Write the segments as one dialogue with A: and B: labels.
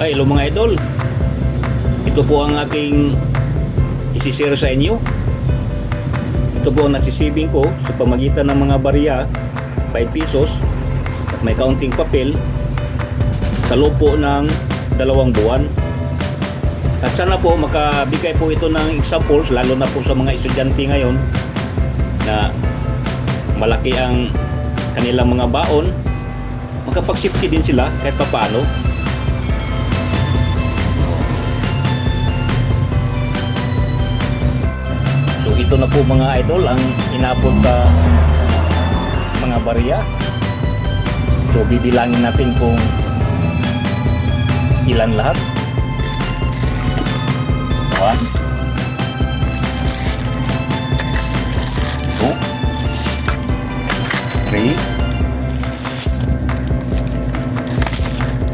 A: Ay, hello mga idol. Ito po ang aking isi-share sa inyo. Ito po ang nagsisibing ko sa pamagitan ng mga barya, 5 pesos at may kaunting papel sa loob po ng 2 buwan. At sana po makabigay po ito ng examples, lalo na po sa mga estudyante ngayon na malaki ang kanilang mga baon, makapag-safety din sila kahit papaano. So ito na po mga idol ang inabot sa mga barya. So bibilangin natin kung ilan lahat. 1, 2, 3,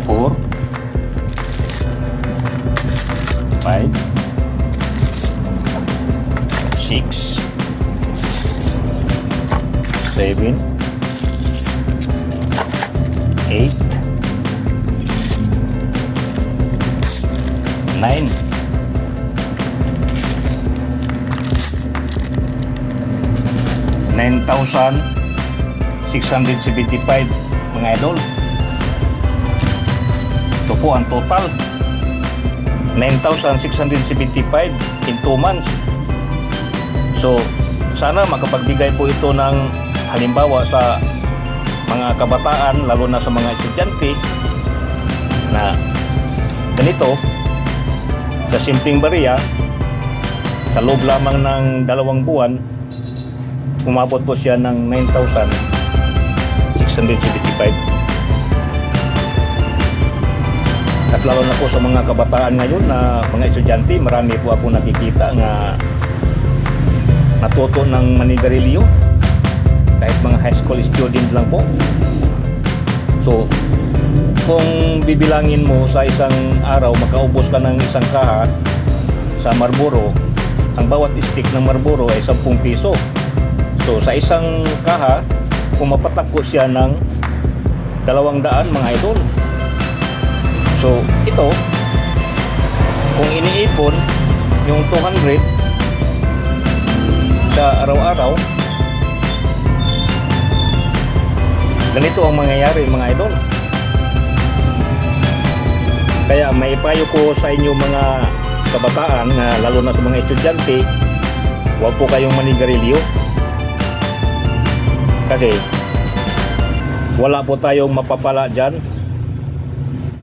A: 4, 5, 6, 7, 8, 9, 9,675 mga idol. Ito po ang total, 9,675 in 2 months. So sana makapagbigay po ito ng halimbawa sa mga kabataan, lalo na sa mga estudyante, na ganito sa simpleng barya sa loob lamang ng 2 buwan umabot po siya ng 9,675. At lalo na po sa mga kabataan ngayon na mga estudyante, marami po ako nakikita na natuto ng manigarilyo, kahit mga high school student lang po. So kung bibilangin mo sa isang araw, makaubos ka ng isang kaha sa Marlboro, ang bawat stick ng Marlboro ay 10 piso. So sa isang kaha, kung mapatakbo siya ng 200 mga idol. So ito, kung iniipon yung 200 sa araw-araw, ganito ang mangyayari mga idol. Kaya may payo ko sa inyo mga kabataan, lalo na sa mga estudyante, huwag po kayong manigarilyo. Kasi wala po tayong mapapala dyan